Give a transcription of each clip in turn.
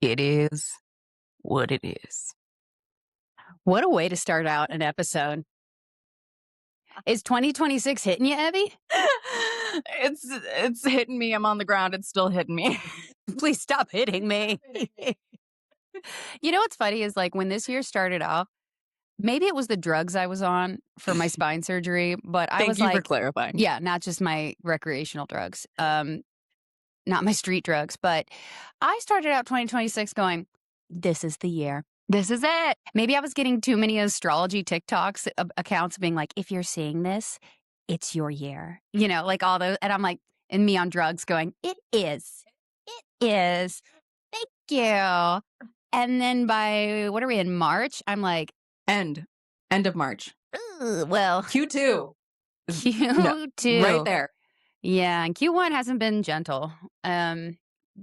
It is what it is. What a way to start out an episode. Is 2026 hitting you, Evie? It's hitting me. I'm on the ground. It's still hitting me. Please stop hitting me. You know what's funny is like when this year started off, maybe it was the drugs I was on for my spine surgery, but I was Thank you for like, clarifying. yeah, not just my recreational drugs, not my street drugs, but I started out 2026 going, this is the year. This is it. Maybe I was getting too many astrology TikToks accounts being like, if you're seeing this, it's your year. You know, like all those. And I'm like, and me on drugs going, it is. It is. Thank you. And then by, what are we in March? I'm like, End of March. well, Q2. Q2. Right there. Yeah. And Q1 hasn't been gentle.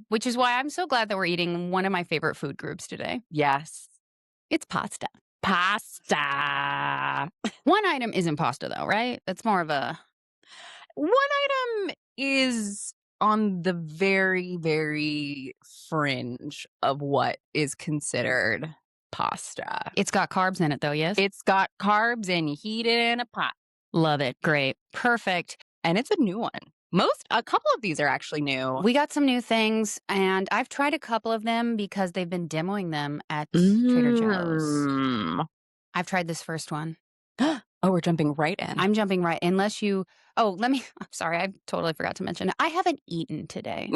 Which is why I'm so glad that we're eating one of my favorite food groups today. Yes. It's pasta. Pasta. One item isn't pasta, though, right? That's more of a... One item is on the very, very fringe of what is considered pasta. It's got carbs in it, though, yes? It's got carbs and you heat it in a pot. Love it. Great. Perfect. And it's a new one. A couple of these are actually new. We got some new things, and I've tried a couple of them because they've been demoing them at Trader Joe's. I've tried this first one. Oh, we're jumping right in. I'm jumping right. Unless you... Oh, I'm sorry. I totally forgot to mention it. I haven't eaten today.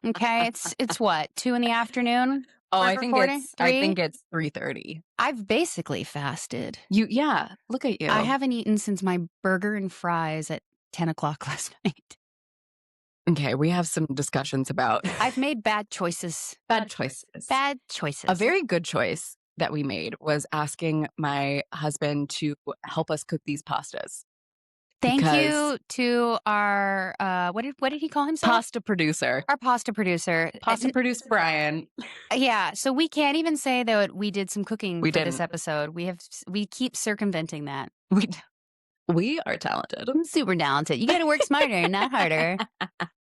Okay. It's what? 2 in the afternoon? Oh, I think it's 3:30. I've basically fasted. Yeah. Look at you. I haven't eaten since my burger and fries at 10 o'clock last night. Okay, we have some discussions about... I've made bad choices. Bad choices. Bad choices. A very good choice that we made was asking my husband to help us cook these pastas. Thank you to our, what did he call himself? Pasta producer. Our pasta producer. Pasta producer Brian. Yeah, so we can't even say that we did some cooking for this didn't. episode. We keep circumventing that. We are talented. I'm super talented. You got to work smarter, not harder.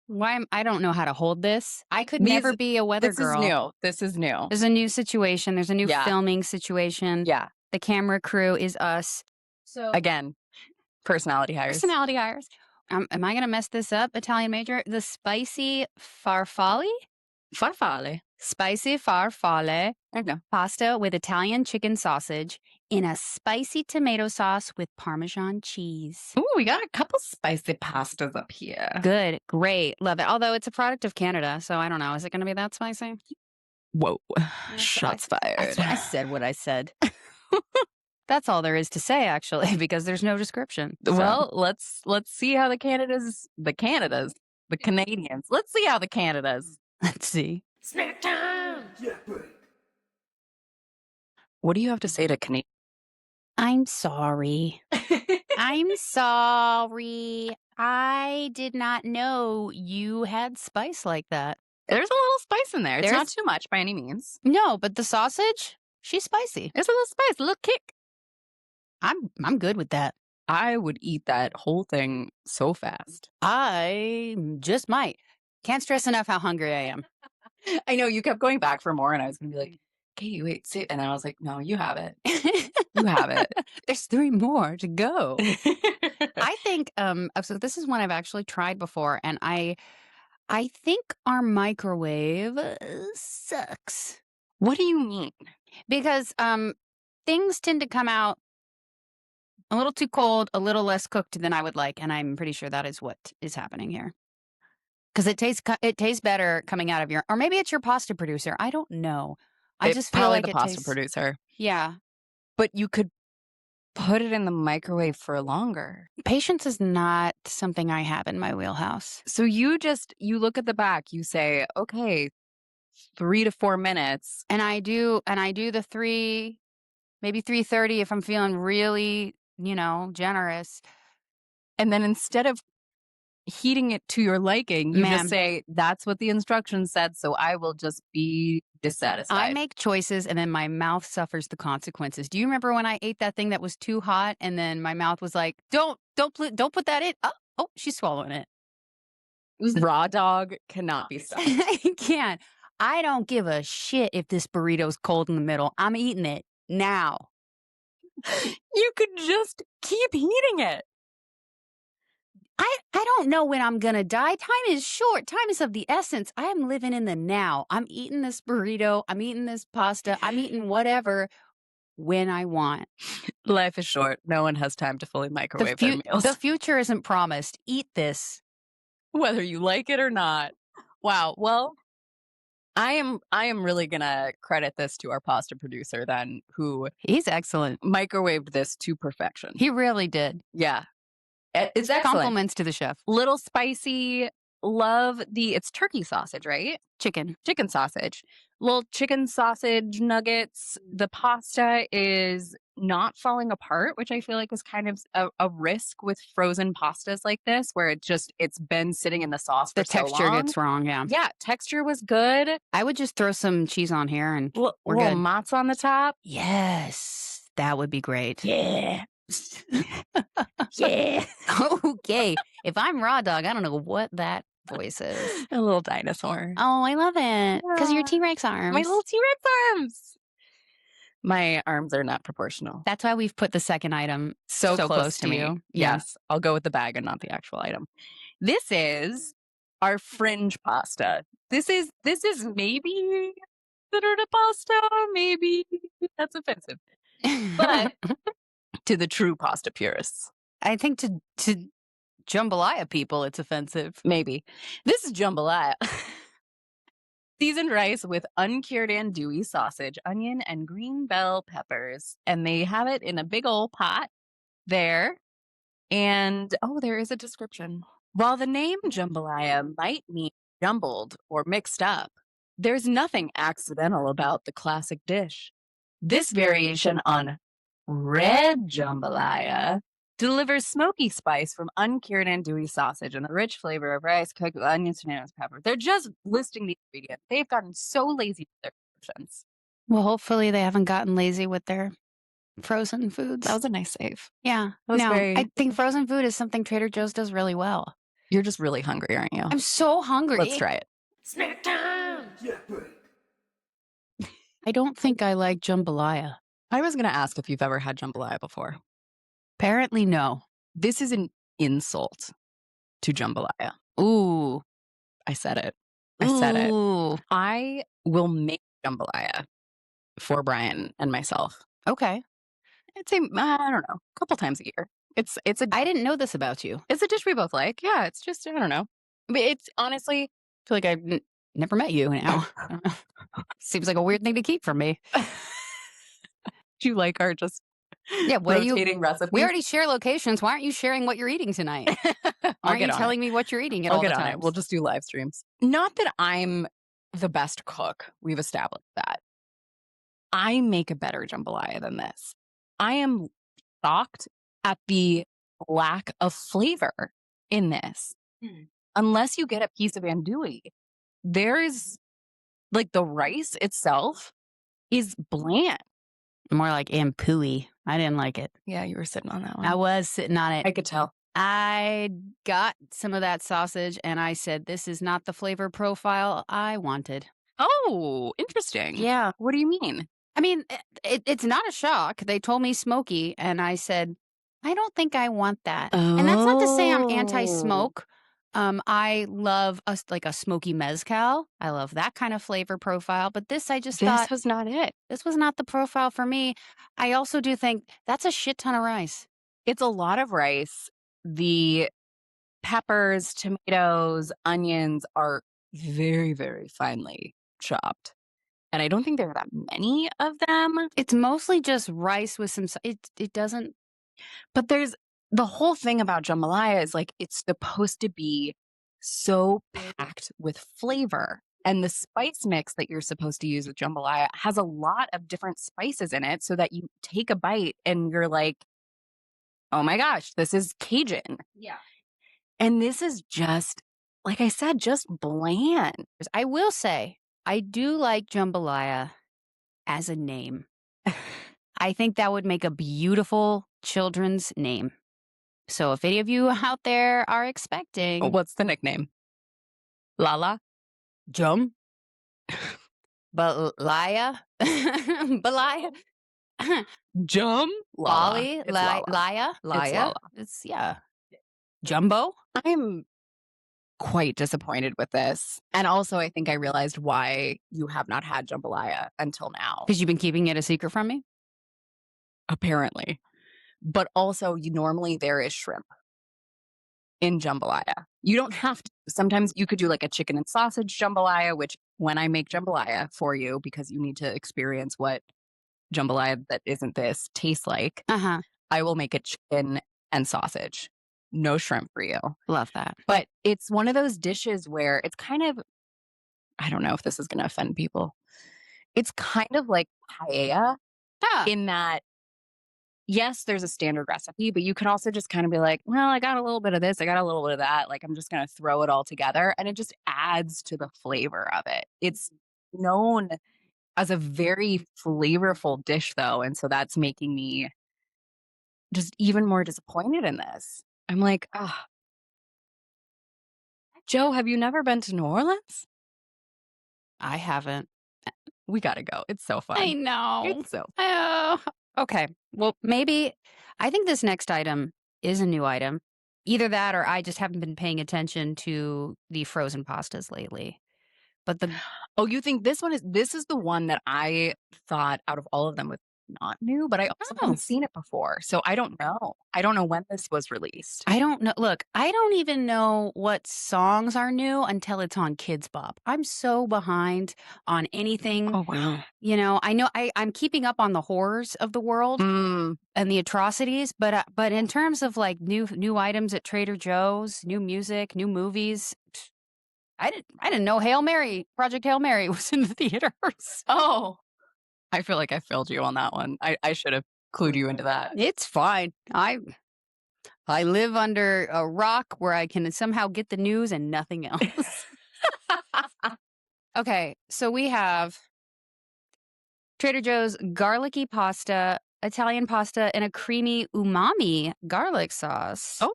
I don't know how to hold this. I could never be a weather girl. This is new. There's a new situation. There's a new filming situation. Yeah. The camera crew is us. So again, personality hires. Am I going to mess this up, Italian major? The spicy farfalle? Farfalle. Spicy farfalle. There you go. Pasta with Italian chicken sausage in a spicy tomato sauce with Parmesan cheese. Ooh, we got a couple spicy pastas up here. Good. Great. Love it. Although it's a product of Canada, so I don't know. Is it going to be that spicy? Whoa. Shots fired. I said what I said. That's all there is to say, actually, because there's no description. So. Well, let's see how the Canadians. Let's see how the Canadas. Let's see. Snack time! Yeah, buddy. What do you have to say to Canadians? I'm sorry. I'm sorry. I did not know you had spice like that. There's a little spice in there. It's not too much by any means. No, but the sausage, she's spicy. There's a little spice, a little kick. I'm good with that. I would eat that whole thing so fast. I just might. Can't stress enough how hungry I am. I know you kept going back for more, and I was going to be like, Katie, wait, sit. And I was like, no, you have it. You have it. There's 3 more to go. I think, so this is one I've actually tried before, and I think our microwave sucks. What do you mean? Because things tend to come out a little too cold, a little less cooked than I would like, and I'm pretty sure that is what is happening here. Because it tastes better coming out of or maybe it's your pasta producer. I don't know. I just feel like the pasta producer. Yeah. But you could put it in the microwave for longer. Patience is not something I have in my wheelhouse. So you look at the back, you say, okay, 3 to 4 minutes. And I do the 3, maybe 3:30 if I'm feeling really, generous. And then instead of heating it to your liking, you just say, that's what the instructions said, so I will just be dissatisfied. I make choices and then my mouth suffers the consequences. Do you remember when I ate that thing that was too hot and then my mouth was like, don't put that in. Oh, she's swallowing it. Raw dog cannot be stopped. I can't. I don't give a shit if this burrito's cold in the middle. I'm eating it now. You could just keep eating it. I don't know when I'm going to die. Time is short. Time is of the essence. I am living in the now. I'm eating this burrito. I'm eating this pasta. I'm eating whatever when I want. Life is short. No one has time to fully microwave their meals. The future isn't promised. Eat this. Whether you like it or not. Wow. Well, I am really gonna credit this to our pasta producer then, who He's excellent. microwaved this to perfection. He really did. Yeah. It's excellent. Compliments to the chef. Little spicy. Love it's turkey sausage, right? Chicken sausage. Little chicken sausage nuggets. The pasta is not falling apart, which I feel like is kind of a risk with frozen pastas like this, where it's been sitting in the sauce for so long. The texture gets wrong, yeah. Yeah, texture was good. I would just throw some cheese on here and we're little good. mozz on the top. Yes, that would be great. Yeah. Yeah. Okay. If I'm Raw Dog, I don't know what that voice is. A little dinosaur. Oh, I love it. Because your Yeah. T-Rex arms. My little T-Rex arms. My arms are not proportional. That's why we've put the second item So close to me. you. Yes. I'll go with the bag and not the actual item. This is our fringe pasta. This is maybe considered a pasta. Maybe that's offensive. But to the true pasta purists, I think to jambalaya people, it's offensive. maybe. This is jambalaya. Seasoned rice with uncured andouille sausage, onion, and green bell peppers. And they have it in a big old pot there. And, there is a description. While the name jambalaya might mean jumbled or mixed up, there's nothing accidental about the classic dish. This variation on red jambalaya delivers smoky spice from uncured andouille sausage and the rich flavor of rice cooked with onions, tomatoes, pepper. They're just listing the ingredients. They've gotten so lazy with their descriptions. Well, hopefully they haven't gotten lazy with their frozen foods. That was a nice save. Yeah. That was I think frozen food is something Trader Joe's does really well. You're just really hungry, aren't you? I'm so hungry. Let's try it. Snack time. Yeah, break. I don't think I like jambalaya. I was going to ask if you've ever had jambalaya before. Apparently, no. This is an insult to jambalaya. Ooh. I said it. I said it. Ooh. I will make jambalaya for Brian and myself. Okay. I'd say, I don't know, a couple times a year. I didn't know this about you. It's a dish we both like. Yeah, it's just, I don't know. But it's honestly, I feel like I've never met you now. Seems like a weird thing to keep from me. do you like our just rotating recipes? We already share locations. Why aren't you sharing what you're eating tonight? Aren't you telling me what you're eating at all the times? We'll just do live streams. Not that I'm the best cook. We've established that. I make a better jambalaya than this. I am shocked at the lack of flavor in this. Unless you get a piece of andouille, there's like the rice itself is bland. More like ampooey. I didn't like it. Yeah, you were sitting on that one. I was sitting on it. I could tell. I got some of that sausage and I said, this is not the flavor profile I wanted. Oh, interesting. Yeah. What do you mean? I mean, it's not a shock. They told me smoky, and I said, I don't think I want that. And that's not to say I'm anti-smoke. I love a smoky mezcal. I love that kind of flavor profile. But this, I just thought, this was not it. This was not the profile for me. I also do think that's a shit ton of rice. It's a lot of rice. The peppers, tomatoes, onions are very, very finely chopped. And I don't think there are that many of them. It's mostly just rice with some, it doesn't. But there's the whole thing about jambalaya is like, it's supposed to be so packed with flavor. And the spice mix that you're supposed to use with jambalaya has a lot of different spices in it so that you take a bite and you're like, oh my gosh, this is Cajun. Yeah. And this is just, like I said, just bland. I will say, I do like jambalaya as a name. I think that would make a beautiful children's name. So if any of you out there are expecting... What's the nickname? Lala? Jum? Balaya? Balaya? Lala. Lolly? It's Lala. Laya? It's Laya? Lala. It's, yeah. Jumbo? I'm quite disappointed with this. And also, I think I realized why you have not had jambalaya until now, Because you've been keeping it a secret from me? apparently. But also, normally there is shrimp in jambalaya. You don't have to. Sometimes you could do like a chicken and sausage jambalaya, which when I make jambalaya for you, because you need to experience what jambalaya that isn't this tastes like, Uh-huh. I will make it chicken and sausage. No shrimp for you. Love that. But it's one of those dishes where it's kind of, I don't know if this is going to offend people. It's kind of like paella Ah, in that, yes, there's a standard recipe, but you can also just kind of be like, well, I got a little bit of this, I got a little bit of that. Like, I'm just going to throw it all together. And it just adds to the flavor of it. It's known as a very flavorful dish, though. And so that's making me just even more disappointed in this. I'm like, oh, Joe, have you never been to New Orleans? I haven't. We got to go. It's so fun. I know. It's so Oh, okay. Well, maybe I think this next item is a new item. Either that or I just haven't been paying attention to the frozen pastas lately. But the Oh, you think this is the one that I thought out of all of them was not new, but I also Oh. haven't seen it before. So I don't know. I don't know when this was released. I don't know. Look, I don't even know what songs are new until it's on Kids Bop. I'm so behind on anything. Oh wow. You know, I know I'm keeping up on the horrors of the world Mm. and the atrocities, but in terms of like new items at Trader Joe's, new music, new movies, I didn't know Project Hail Mary was in the theaters. Oh. I feel like I failed you on that one. I should have clued you into that. It's fine. I live under a rock where I can somehow get the news and nothing else. Okay, so we have Trader Joe's garlicky pasta, Italian pasta, and a creamy umami garlic sauce. Oh.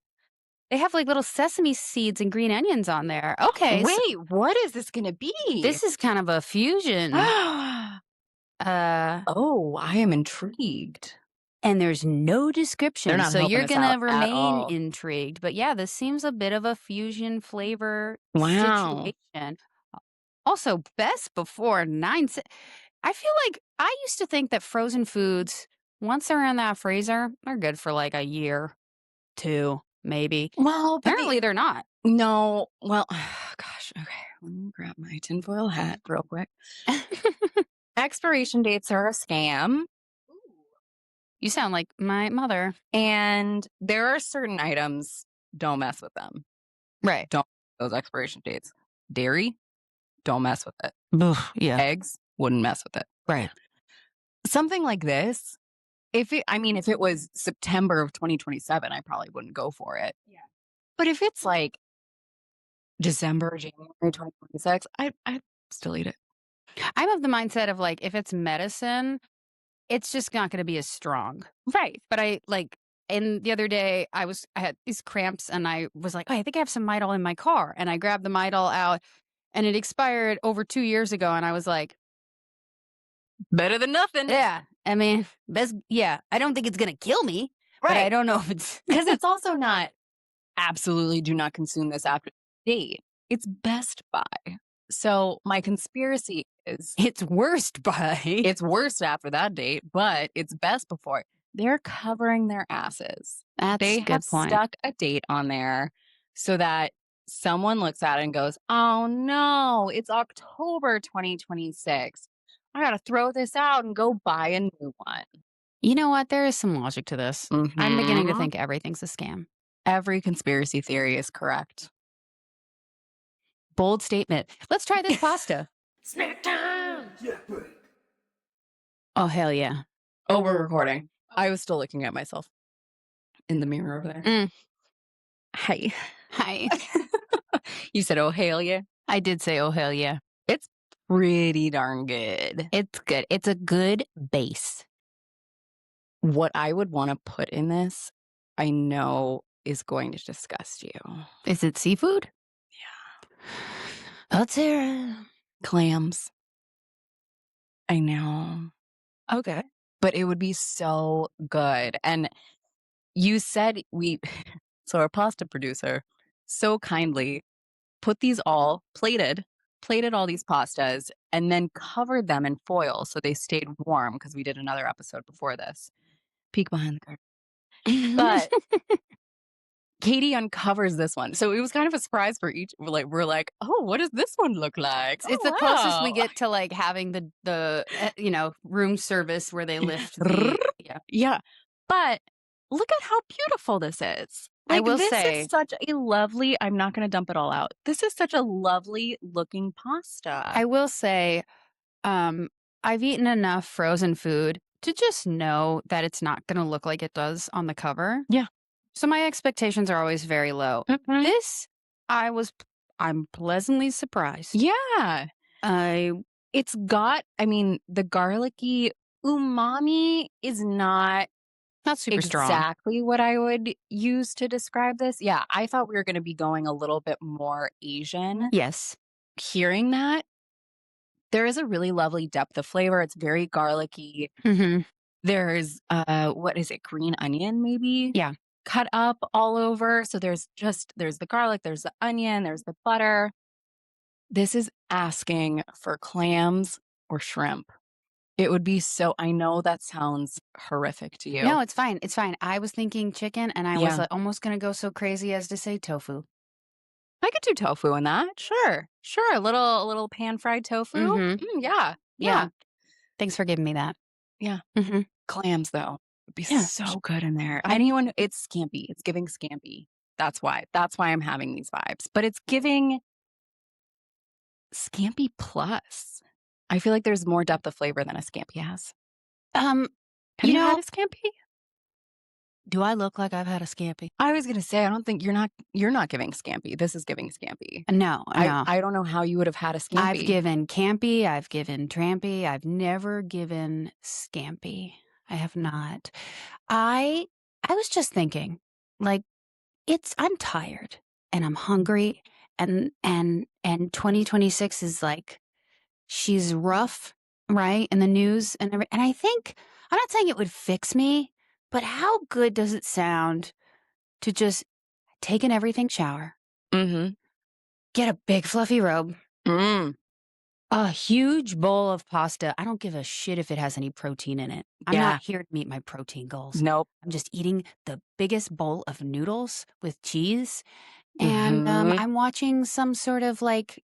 They have like little sesame seeds and green onions on there. Okay, so Wait, what is this going to be? this is kind of a fusion. Oh, I am intrigued. And there's no They're description, not so helping you're us gonna out at remain all. intrigued. But yeah, this seems a bit of a fusion flavor Wow. situation. Also, best before I feel like I used to think that frozen foods, once they're in that freezer, they're good for like a year, 2, maybe. Well, but Apparently, they're not. no. Well, gosh. Okay, let me grab my tinfoil hat real quick. Expiration dates are a scam. You sound like my mother. And there are certain items, don't mess with them. Right. Don't those expiration dates. Dairy, don't mess with it. Yeah. Eggs, wouldn't mess with it. Right. Something like this, if it was September of 2027, I probably wouldn't go for it. Yeah. But if it's like December, January 2026, I still eat it. I'm of the mindset of like, if it's medicine, it's just not going to be as strong. Right. But and the other day I had these cramps and I was like, oh, I think I have some Midol in my car. And I grabbed the Midol out and it expired over 2 years ago. And I was like, Better than nothing. yeah, I mean, I don't think it's going to kill me, but I don't know if it's because it's also not absolutely do not consume this after date. It's best by. So my conspiracy is it's worst by. it's worst after that date, but it's best before. They're covering their asses. That's They a good have point. stuck a date on there so that someone looks at it and goes, oh no, it's October 2026. I got to throw this out and go buy a new one. You know what? There is some logic to this. I'm beginning to Mhm. think everything's a scam. Every conspiracy theory is correct. Bold statement. Let's try this pasta. Snack time! Yeah, buddy. Oh, hell yeah. Oh, we're recording. I was still looking at myself in the mirror over there. Hi. Hi. You said, oh, hail yeah? I did say, oh, hell yeah. It's pretty darn good. It's good. It's a good base. What I would want to put in this, I know is going to disgust you. Is it seafood? Yeah. Let's hear it. Clams. I know. Okay. But it would be so good. And you said so our pasta producer so kindly put these all plated all these pastas and then covered them in foil so they stayed warm because we did another episode before this. Peek behind the curtain. But Katie uncovers this one. So it was kind of a surprise for each. We're like, oh, what does this one look like? It's Oh, the closest we wow. get to like having the room service where they lift the Yeah. But look at how beautiful this is. I Like, will this say- is such a lovely, I'm not going to dump it all out. This is such a lovely looking pasta. I will say, I've eaten enough frozen food to just know that it's not going to look like it does on the cover. Yeah. So my expectations are always very low. Mhm. This, I'm pleasantly surprised. Yeah. It's got, the garlicky umami is not super strong. exactly what I would use to describe this. Yeah, I thought we were going to be going a little bit more Asian. Yes. Hearing that, there is a really lovely depth of flavor. It's very garlicky. Mm-hmm. There's what is it, green onion maybe? Yeah. Cut up all over. So there's the garlic, there's the onion, there's the butter. This is asking for clams or shrimp. It would be so, I know that sounds horrific to you. No, it's fine. It's fine. I was thinking chicken, and I was Yeah. almost going to go so crazy as to say tofu. I could do tofu in that. Sure. A little pan fried tofu. Mhm. Yeah. Yeah. Thanks for giving me that. Yeah. Mm-hmm. Clams though would be Yeah. so good in there. I- Anyone, it's scampi. It's giving scampi. That's why I'm having these vibes. But it's giving scampi plus. I feel like there's more depth of flavor than a scampi has. Have you had a scampi? Do I look like I've had a scampi? I was gonna say, I don't think you're not giving scampi. This is giving scampi. No. I don't know how you would have had a scampi. I've given campy, I've given trampy, I've never given scampi. I have not. I was just thinking, like, I'm tired and I'm hungry and 2026 is like, she's rough, right? In the news and I think, I'm not saying it would fix me, but how good does it sound to just take an everything shower, Mm-hmm. get a big fluffy robe, a huge bowl of pasta. I don't give a shit if it has any protein in it. I'm Yeah. not here to meet my protein goals. Nope. I'm just eating the biggest bowl of noodles with cheese. And Mhm. I'm watching some sort of like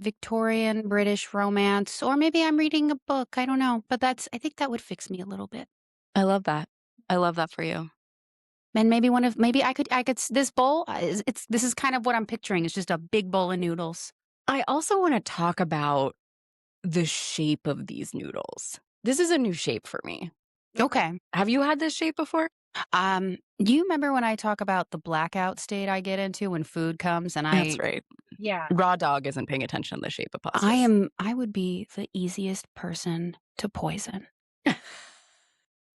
Victorian British romance, or maybe I'm reading a book. I don't know. But I think that would fix me a little bit. I love that. I love that for you. And maybe this bowl, this is kind of what I'm picturing. It's just a big bowl of noodles. I also want to talk about the shape of these noodles. This is a new shape for me. Okay. Have you had this shape before? Do you remember when I talk about the blackout state I get into when food comes and That's right. Yeah. Raw dog isn't paying attention to the shape of pasta. I would be the easiest person to poison.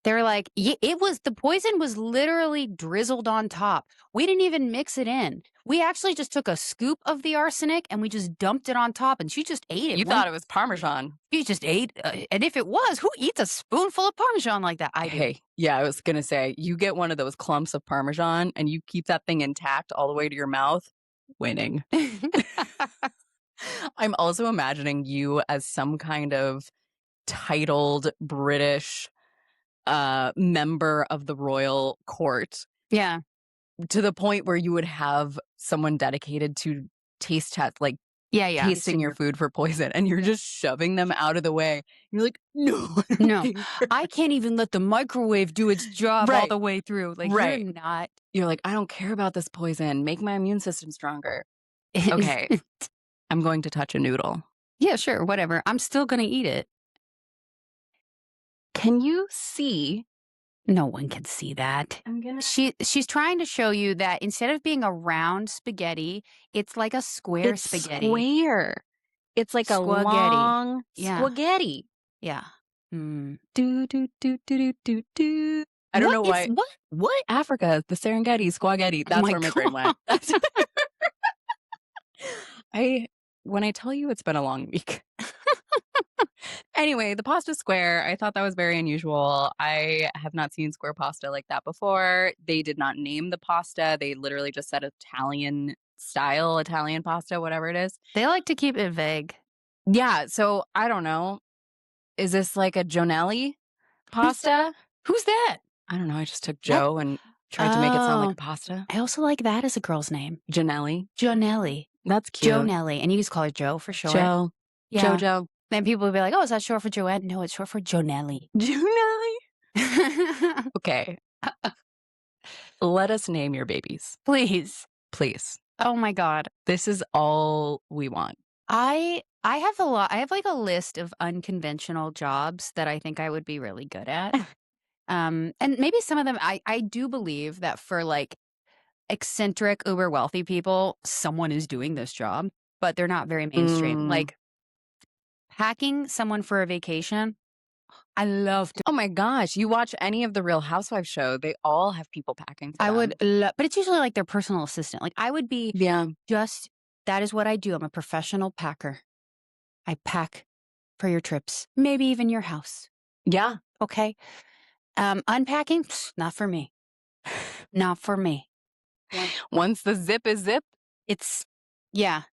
They're like, the poison was literally drizzled on top. We didn't even mix it in. We actually just took a scoop of the arsenic and we just dumped it on top and she just ate it. You thought it was Parmesan. She just ate. And if it was, who eats a spoonful of Parmesan like that? I do. Hey, yeah, I was going to say, you get one of those clumps of Parmesan and you keep that thing intact all the way to your mouth, winning. I'm also imagining you as some kind of titled British member of the royal court, Yeah. to the point where you would have someone dedicated to taste test, like Yeah. tasting your food for poison, and you're just shoving them out of the way. You're like, no, No, I can't even let the microwave do its job all Right. the way through. Like, Right. you're not. You're like, I don't care about this poison. Make my immune system stronger. Okay. I'm going to touch a noodle. Yeah, sure, whatever. I'm still gonna eat it. Can you see? No one can see that. I'm gonna. She's trying to show you that instead of being a round spaghetti, it's like a square It's spaghetti. square. It's like a Spaghetti. long Yeah. spaghetti. Yeah. Do do do do do do do. I don't know why. What? Africa, the Serengeti, spaghetti. That's my where my brain went. When I tell you it's been a long week. Anyway, the pasta square, I thought that was very unusual. I have not seen square pasta like that before. They did not name the pasta. They literally just said Italian style, Italian pasta, whatever it is. They like to keep it vague. Yeah, so I don't know. Is this like a Jonelli pasta? Who's that? I don't know. I just took That- Joe and tried to make it sound like Oh. a pasta. I also like that as a girl's name. Jonelli. Jonelli. That's cute. Jonelli. And you just call her Joe for short. Joe. Yeah. Jojo. Then people will be like, oh, is that short for Joanne? No, it's short for Jonelli. Jonelli. Okay. Let us name your babies. Please. Please. Oh my God. This is all we want. I have a lot. I have like a list of unconventional jobs that I think I would be really good at. And maybe some of them I do believe that for like eccentric, uber wealthy people, someone is doing this job, but they're not very mainstream. Like packing someone for a vacation. I love to. Oh my gosh. You watch any of the Real Housewives show, they all have people packing for I them. would love, but it's usually like their personal assistant. Like I would be Yeah. just, that is what I do. I'm a professional packer. I pack for your trips, maybe even your house. Yeah. Okay. Unpacking, not for me. Not for me. Once the zip is zipped. It's, yeah.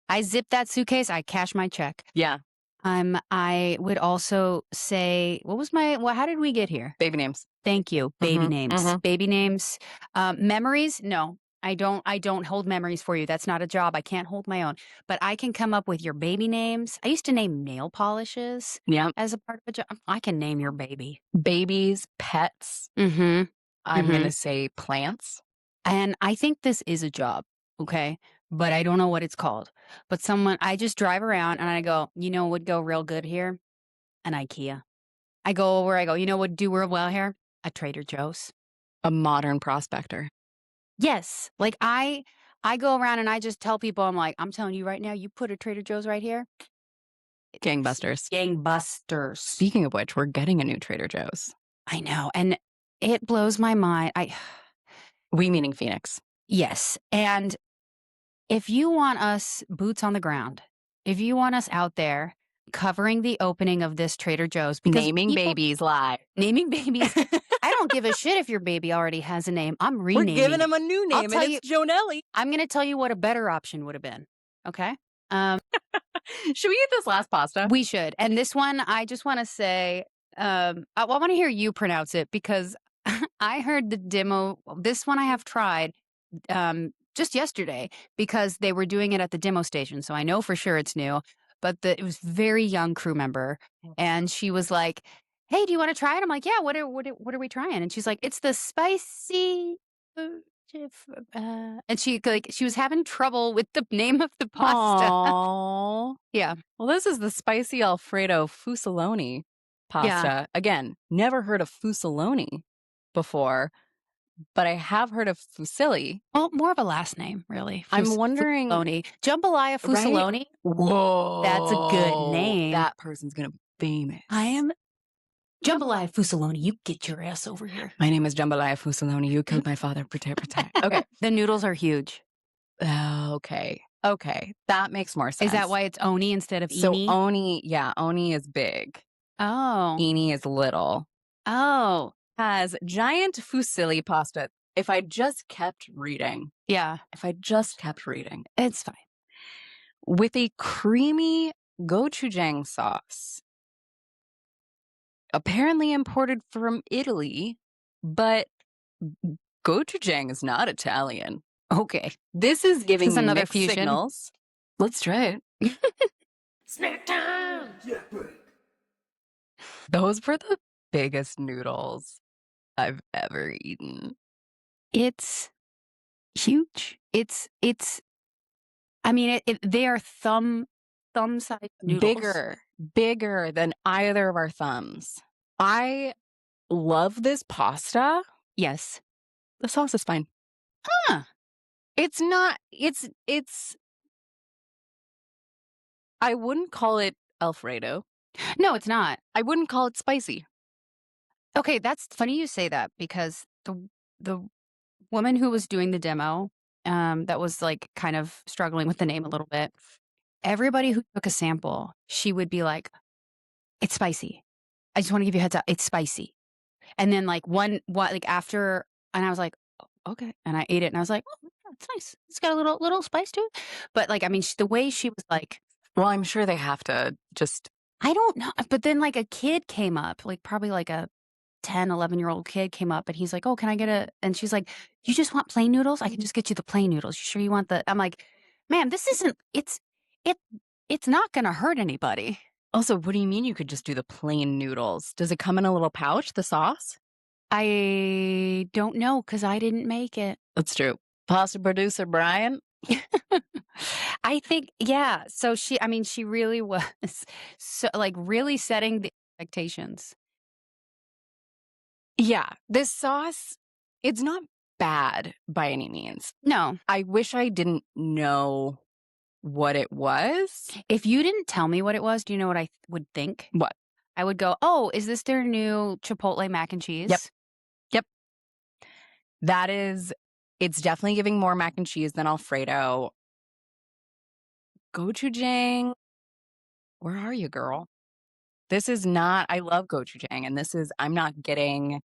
I zip that suitcase, I cash my check. Yeah. I would also say, how did we get here? Baby names. Thank you. Baby Mhm, names. mhm. Baby names. Memories? No. I don't hold memories for you. That's not a job. I can't hold my own. But I can come up with your baby names. I used to name nail polishes Yeah. as a part of a job. I can name your baby. Babies, pets. Mm-hmm. I'm going to say plants. And I think this is a job, okay? But I don't know what it's called. But I just drive around and I go, you know what would go real good here? An IKEA. I go where I go, you know what would do real well here? A Trader Joe's. A modern prospector. Yes. Like I go around and I just tell people, I'm like, I'm telling you right now, you put a Trader Joe's right here. Gangbusters. Gangbusters. Speaking of which, we're getting a new Trader Joe's. I know. And it blows my mind. We meaning Phoenix. Yes. And if you want us boots on the ground, if you want us out there covering the opening of this Trader Joe's, because Naming babies live. Naming babies. I don't give a shit if your baby already has a name. I'm renaming We're giving it. him a new name, and it's Jonelli. I'm going to tell you what a better option would have been. Okay? Should we eat this last pasta? We should. And this one, I just want to say, I want to hear you pronounce it because I heard the demo. This one I have tried just yesterday because they were doing it at the demo station. So I know for sure it's new. But it was very young crew member. And she was like, hey, do you want to try it? I'm like, yeah, what are we trying? And she's like, it's the spicy. And she was having trouble with the name of the pasta. Aww. Yeah. Well, this is the spicy Alfredo Fusolloni pasta. Yeah. Again, never heard of Fusilloni before, but I have heard of Fusilli. Well, more of a last name, really. I'm wondering. Fusolloni. Jambalaya Fusolloni. Right? Whoa. That's a good name. That person's going to be famous. I am Jambalaya Fusolloni. You get your ass over here. My name is Jambalaya Fusolloni. You killed my father. Protect. Okay. The noodles are huge. Okay. That makes more sense. Is that why it's Oni instead of So Eni? Oni is big. Oh. Eni is little. Oh. Has giant fusilli pasta. If I just kept reading. Yeah. It's fine. With a creamy gochujang sauce. Apparently imported from Italy, but gochujang is not Italian. Okay. This is giving me another mixed fusion. signals. Let's try it. Snack time! Yeah, Those were the biggest noodles I've ever eaten. It's huge. I mean, they are thumb-sized noodles. Bigger than either of our thumbs. I love this pasta. Yes. The sauce is fine. Huh. It's not, I wouldn't call it Alfredo. No, it's not. I wouldn't call it spicy. Okay, that's funny you say that because the woman who was doing the demo, that was like kind of struggling with the name a little bit. Everybody who took a sample, she would be like, It's spicy. I just want to give you a heads up. It's spicy. And then like after, and I was like, "Oh, okay." And I ate it and I was like, "Oh, it's nice. It's got a little spice to it." But like, I mean, the way she was like, Well, I'm sure they have to just. I don't know. But then like a kid came up, like probably like a 10, 11-year-old kid came up and he's like, "Oh, can I get a," and she's like, "You just want plain noodles? I can just get you the plain noodles. You sure you want the," I'm like, "Ma'am, this isn't, it, it's not going to hurt anybody." Also, what do you mean you could just do the plain noodles? Does it come in a little pouch, the sauce? I don't know because I didn't make it. That's true. Pasta producer Brian? I think, yeah. So she really was so like really setting the expectations. Yeah. This sauce, it's not bad by any means. No, I wish I didn't know what it was. if you didn't tell me what it was, do you know what I would think? What? I would go, "Oh, is this their new Chipotle mac and cheese?" Yep. Yep. That is, it's definitely giving more mac and cheese than Alfredo. Gochujang, where are you, girl? This is not, I love gochujang, and this is, I'm not getting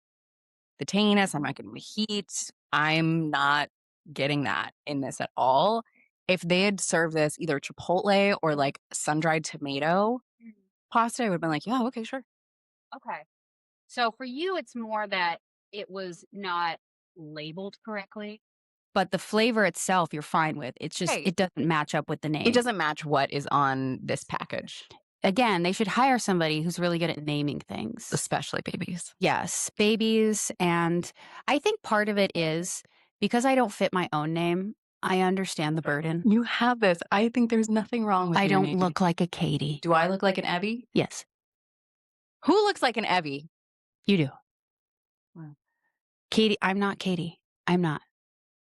the tanginess, I'm not getting the heat. I'm not getting that in this at all. If they had served this either Chipotle or like sun-dried tomato pasta, I would have been like, yeah, okay, sure. Okay. So for you, it's more that it was not labeled correctly. But the flavor itself, you're fine with. It's just, Right. it doesn't match up with the name. It doesn't match what is on this package, Again, they should hire somebody who's really good at naming things. especially babies. Yes, babies. And I think part of it is because I don't fit my own name, I understand the burden. You have this. I think there's nothing wrong with I your don't name. look like a Katie. Do I look like an Evie? Yes, Who looks like an Evie? you do. Wow. Katie, I'm not Katie. I'm not.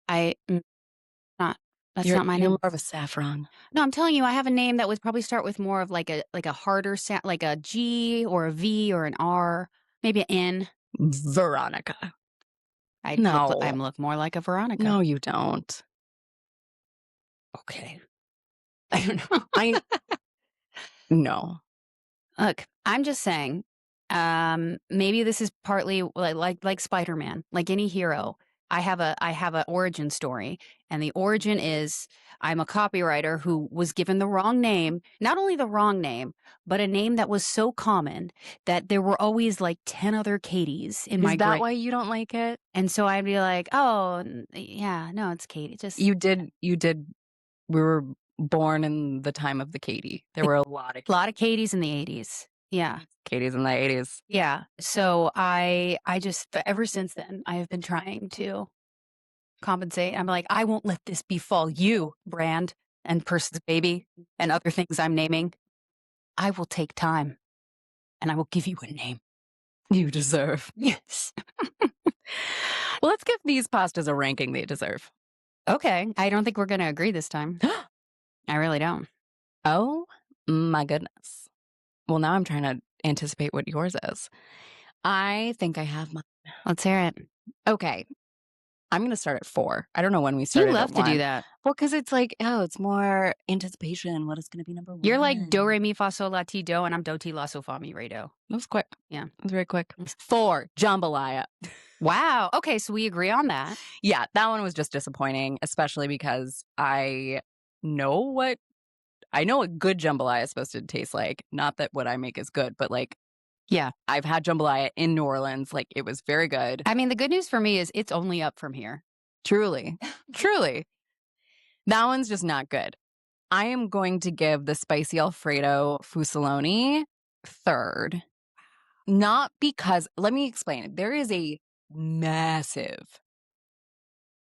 Not. That's You're not my you're name. more of a saffron. No, I'm telling you, I have a name that would probably start with more of like a harder sound, like a G or a V or an R, maybe an N. Veronica. I No. look more like a Veronica. No, you don't. Okay. I don't know. No. Look, I'm just saying, maybe this is partly like Spider-Man, like any hero. I have a origin story, and the origin is I'm a copywriter who was given the wrong name, not only the wrong name, but a name that was so common that there were always like 10 other Katies in my Is that grade. why you don't like it? And so I'd be like, "Oh, yeah, no, it's Katie." Just You did. We were born in the time of the Katie. There were a lot of a lot of Katies in the 80s. Yeah. Katies in the 80s. Yeah. So I just ever since then I have been trying to compensate. I'm like, I won't let this befall you, brand and person's baby and other things I'm naming. I will take time and I will give you a name. You deserve. Yes. Well, let's give these pastas a ranking they deserve. Okay. I don't think we're going to agree this time. I really don't. Oh my goodness. Well, now I'm trying to anticipate what yours is. I think I have mine. Let's hear it. Okay. I'm going to start at 4. I don't know when we started. You love at to 1. do that. Well, because it's like, it's more anticipation. What is going to be number 1? You're like do, re, mi, fa, sol, la, ti, do, and I'm do, ti, la, so, fa, mi, re, do. That was quick. Yeah. It was very quick. 4, jambalaya. Wow. Okay. So we agree on that. Yeah, that one was just disappointing, especially because I know what good jambalaya is supposed to taste like. Not that what I make is good, but like, yeah, I've had jambalaya in New Orleans. Like, it was very good. I mean, the good news for me is it's only up from here. Truly. Truly. That one's just not good. I am going to give the spicy Alfredo Fusolloni 3rd. Not because, let me explain. There is a massive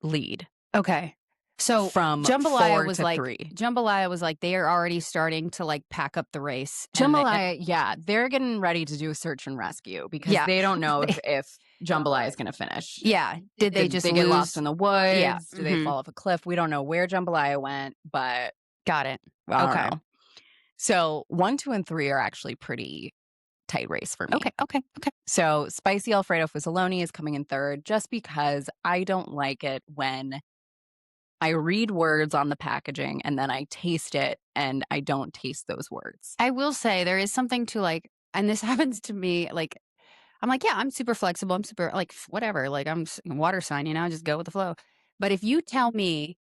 lead. Okay. So From Jambalaya 4 was to like 3. Jambalaya was like they are already starting to like pack up the race. Jambalaya, yeah, they're getting ready to do a search and rescue because they don't know if Jambalaya is going to finish. Yeah. Did they just they lose? get lost in the woods? Yeah. Do they fall off a cliff? We don't know where Jambalaya went, but got it. I don't Okay. know. So 1, 2, and 3 are actually pretty tight race for me. Okay. So spicy Alfredo Fusolloni is coming in 3rd just because I don't like it when I read words on the packaging and then I taste it and I don't taste those words. I will say there is something to like and this happens to me, like, I'm like, yeah, I'm super flexible. I'm super like whatever. Like a water sign, just go with the flow. But if you tell me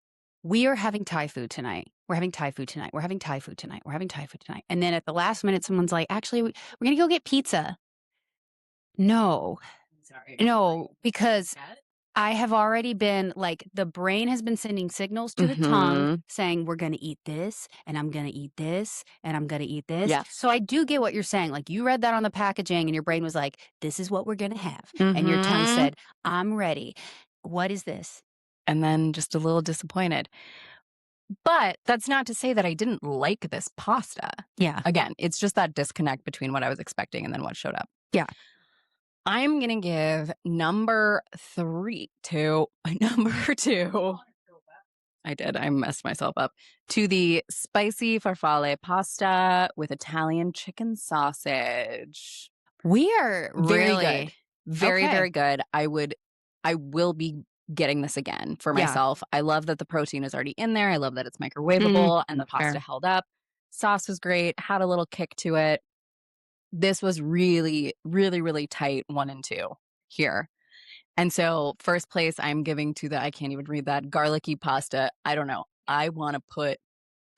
we are having Thai food tonight, we're having Thai food tonight, we're having Thai food tonight, we're having Thai food tonight, and then at the last minute, someone's like, actually, we're gonna go get pizza. No, Sorry. no, because I have already been like, the brain has been sending signals to the tongue Mm-hmm. saying, we're going to eat this, and I'm going to eat this, and I'm going to eat this. Yes. So I do get what you're saying. Like, you read that on the packaging, and your brain was like, this is what we're going to have. And your tongue Mm-hmm. said, I'm ready. What is this? And then just a little disappointed. But that's not to say that I didn't like this pasta. Yeah. Again, it's just that disconnect between what I was expecting and then what showed up. Yeah. I'm going to give number 2. I did. I messed myself up. To the spicy farfalle pasta with Italian chicken sausage. We are Very really good. Very, okay. very good. I will be getting this again for Yeah. myself. I love that the protein is already in there. I love that it's microwavable and the pasta Fair. held up. Sauce was great. Had a little kick to it. This was really, really, really tight 1 and 2 here. And so first place I'm giving to I can't even read that, garlicky pasta. I don't know. I want to put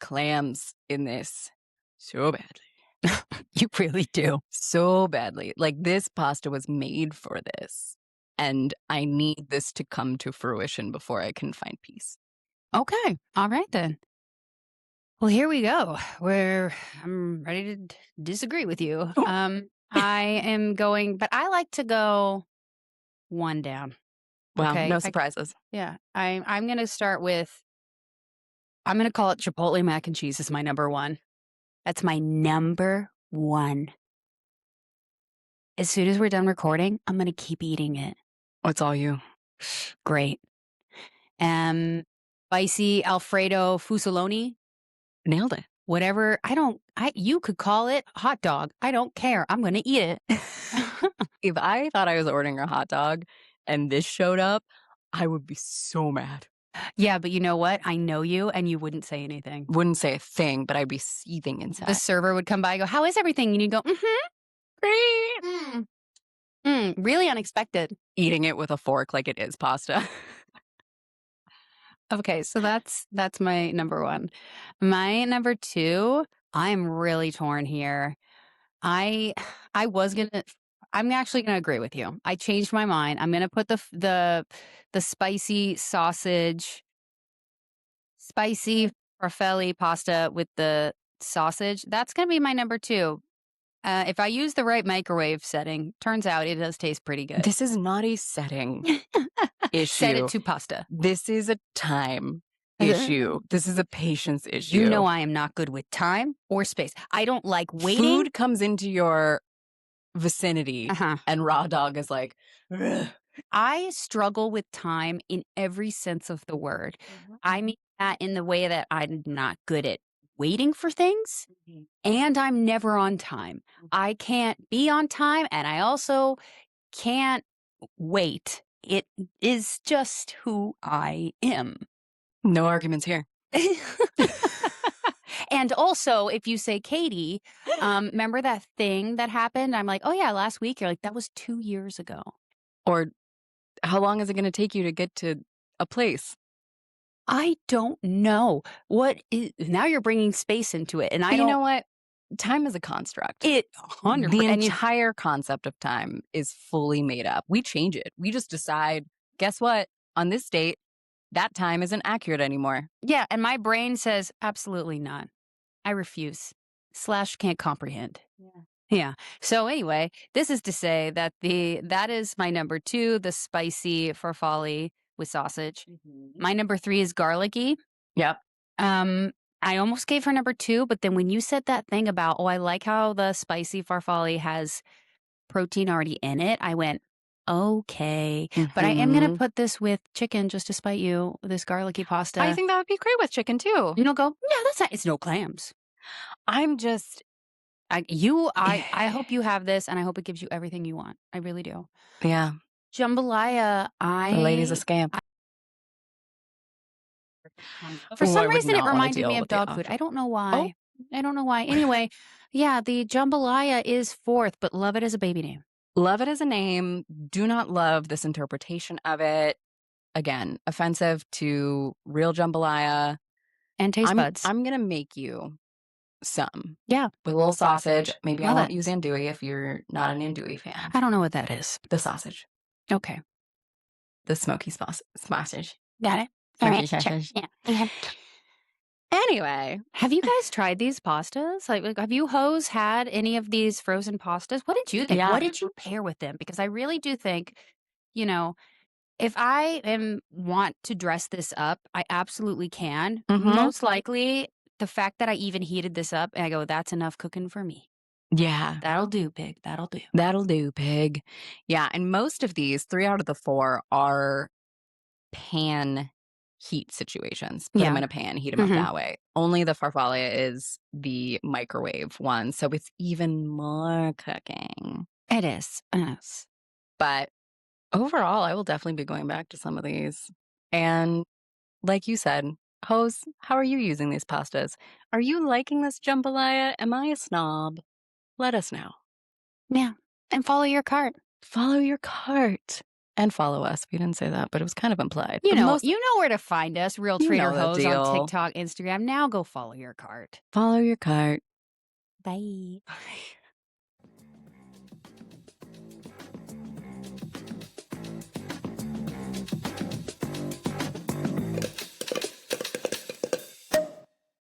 clams in this so badly. You really do. So badly. Like, this pasta was made for this. And I need this to come to fruition before I can find peace. Okay. All right, then. Well, here we go. I'm ready to disagree with you. I am going, but I like to go 1 down. Wow, Okay. no surprises. Yeah. I'm gonna start with, I'm gonna call it Chipotle mac and cheese is my number 1. That's my number 1. As soon as we're done recording, I'm gonna keep eating it. Oh, it's all you. Great. Spicy Alfredo Fusolloni. Nailed it. Whatever. You could call it hot dog. I don't care. I'm gonna eat it. If I thought I was ordering a hot dog and this showed up, I would be so mad. Yeah, but you know what? I know you, and you wouldn't say anything. Wouldn't say a thing, but I'd be seething inside. The server would come by and go, how is everything? And you'd go, great. Really unexpected. Eating it with a fork like it is pasta. Okay, so that's my number 1. My number 2, I'm really torn here. I'm actually gonna agree with you. I changed my mind. I'm gonna put the spicy sausage, spicy farfalle pasta with the sausage. That's gonna be my number 2. If I use the right microwave setting, turns out it does taste pretty good. This is not a setting issue. Set it to pasta. This is a time issue. This is a patience issue. You know I am not good with time or space. I don't like waiting. Food comes into your vicinity and raw dog is like, ugh. I struggle with time in every sense of the word. I mean that in the way that I'm not good at waiting for things, and I'm never on time. I can't be on time, and I also can't wait. It is just who I am. No arguments here. And also, if you say, Katie, remember that thing that happened? I'm like, oh yeah, last week. You're like, that was 2 years ago. Or how long is it going to take you to get to a place? I don't know. Now you're bringing space into it. And but you know what? Time is a construct. The entire concept of time is fully made up. We change it. We just decide, guess what? On this date, that time isn't accurate anymore. Yeah. And my brain says, absolutely not. I refuse. / can't comprehend. Yeah. So anyway, this is to say that that is my number 2, the spicy farfalle with sausage. My number 3 is garlicky. Yep. I almost gave her number 2, but then when you said that thing about, I like how the spicy farfalle has protein already in it, I went, okay. But I am going to put this with chicken just to spite you, this garlicky pasta. I think that would be great with chicken too. You know, it's no clams. I'm just... I hope you have this, and I hope it gives you everything you want. I really do. Yeah. Jambalaya, The lady's a scam. For some reason, it reminded me of dog food. I don't know why. I don't know why. Anyway, yeah, the jambalaya is fourth, but love it as a baby name. Love it as a name. Do not love this interpretation of it. Again, offensive to real jambalaya. And taste buds. I'm gonna make you some. Yeah. With a little sausage. Maybe I Love won't it. use andouille if you're not an andouille fan. I don't know what that is. The sausage. Okay. The smoky sausage. Got it. All All right, right. sure. Sure. Yeah. Okay. Anyway, Have you guys tried these pastas? Like, have you hoes had any of these frozen pastas? What did you think? Yeah. What did you pair with them? Because I really do think, you know, if I want to dress this up, I absolutely can. Most likely, the fact that I even heated this up, and I go, that's enough cooking for me. Yeah. That'll do, pig. That'll do. That'll do, pig. Yeah, and most of these, 3 out of the 4, are pan heat situations. Put them Yeah. in a pan, heat them up that way. Only the farfalle is the microwave one, so it's even more cooking. It is. Yes. But overall, I will definitely be going back to some of these. And like you said, hoes, how are you using these pastas? Are you liking this jambalaya? Am I a snob? Let us know. Yeah. And follow your cart. Follow your cart. And follow us. We didn't say that, but it was kind of implied. You But know where to find us, Real You Trader know the Hoes deal. on TikTok, Instagram. Now go follow your cart. Follow your cart. Bye. Bye.